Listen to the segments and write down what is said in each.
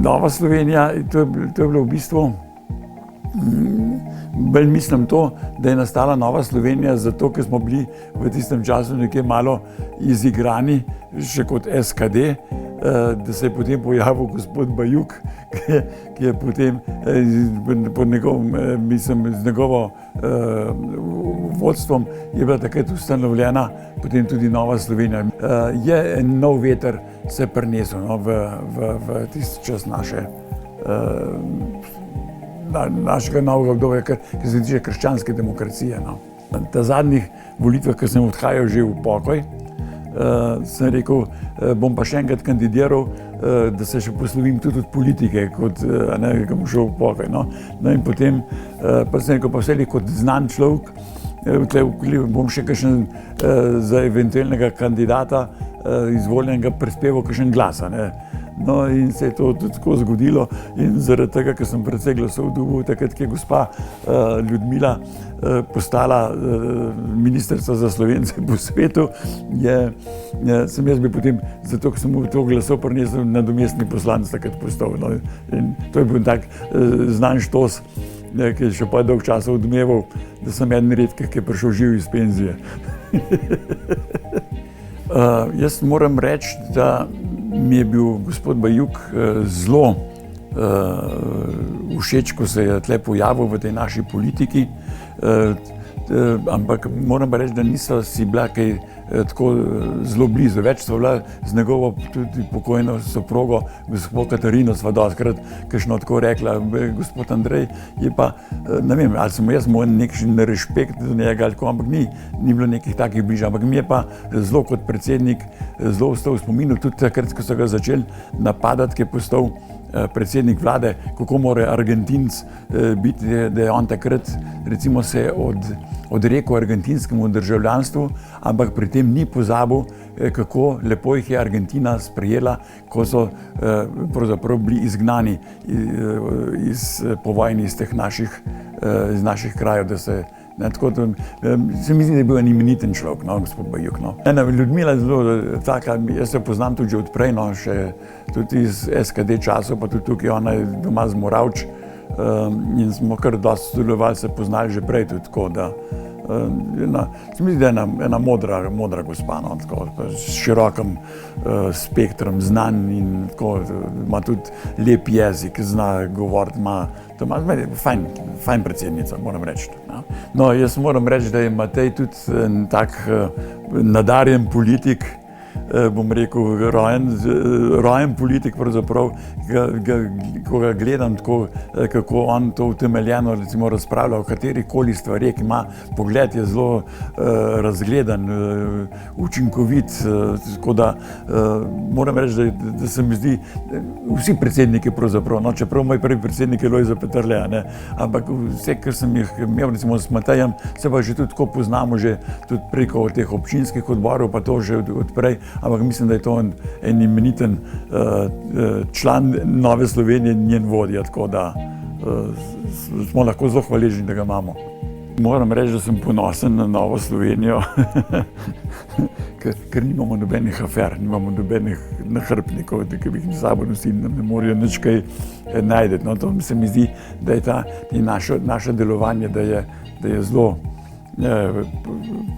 Nova Slovenija, to je bilo v bistvu, bolj mislim to, da je nastala Nova Slovenija zato, ker smo bili v tistem času nekje malo izigrani, še kot SKD, da se je potem pojavil gospod Bajuk, ki je potem pod njegovim, mislim, z njegovo vodstvom je bila takrat ustanovljena potem tudi Nova Slovenija. Je en nov veter se prinesel v tisti čas našega novega obdobja, kar se tiče krščanske demokracije. Na zadnjih volitvah, ko sem odhajal že v pokoj, sem rekel, bom pa še enkrat kandidiral, da se še poslovim tudi od politike, kot ne, ko bom šel v pokoj. No in potem pa sem rekel, pa vse kot znan človek, bom še kakšen za eventualnega kandidata izvoljenega prispeval kakšen glas. No in se je to tudi tako zgodilo in zaradi tega, ker sem precej glasov dobil, takrat, ko je gospa Ljudmila postala ministrica za Slovence po svetu, sem jaz bil potem, zato ker sem mu to glasov prinesel, nadomestni poslanec takrat postal. No, in to je bil tak znan štos, ki je še pa dolg časa odmeval, da sem eden redkih, ki je prišel živ iz penzije. Jaz moram reči, da mi je bil gospod Bajuk zelo všeč, ko se je tle pojavil v tej naši politiki, ampak moram pa reči, da niso si bila kaj tako zelo blizu. Več so bila z njegovo tudi pokojno soprogo, gospod Katarino, sva dostikrat kakšno tako rekla, gospod Andrej je pa, ne vem, ali sem jaz imel nekšen respekt do njega ali tako, ampak ni bilo nekih takih bližav, ampak mi je pa zelo kot predsednik zelo ostal v spominu, tudi takrat, ko so ga začeli napadati, ki je postal predsednik vlade, kako mora Argentinc biti, da je on takrat recimo se odrekel argentinskemu državljanstvu, ampak pri tem ni pozabil, kako lepo jih je Argentina sprejela, ko so pravzaprav bili izgnani po vojni iz teh naših krajev, da se tako, se mi zdi, da je bil en imeniten človek, gospod Bajuk. Ljudmila je zelo taka, jaz se poznam tudi že odprej, še tudi iz SKD časov, pa tudi tukaj, ona je doma z Moravč in smo kar dosti sodelovali, se poznali že prej tudi tako, da se mi zdi, da je ena modra gospa, s širokim spektrom znanj in tako, ima tudi lep jezik, zna govoriti, fajn predsednica, moram reči. No, jaz moram reči, da je Matej tudi en tak nadarjen politik, bom rekel, rojen politik pravzaprav, ko ga gledam tako, kako on to utemeljeno recimo razpravlja o katerikoli stvari, ki ima pogled, je zelo razgledan, učinkovit, tako da moram reči, da se mi zdi, vsi predsedniki pravzaprav, čeprav moj prvi predsednik je Lojze Peterle, ampak vse, kar sem jih imel recimo s Matejem, se pa že tudi tako poznamo, že tudi preko teh občinskih odborov, pa to že odprej, ampak mislim, da je to en imeniten član Nove Slovenije, njen vodja, tako da smo lahko zelo hvaležni, da ga imamo. Moram reči, da sem ponosen na Novo Slovenijo, ker nimamo nobenih afer, nimamo nobenih nahrbtnikov, ki bi jih s sabo nosili, nam ne morajo nič kaj najti. To se mi zdi, da je naše delovanje, da je zelo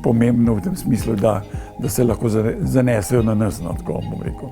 pomembno v tem smislu, da se lahko zanesejo na nas, tako bom rekel.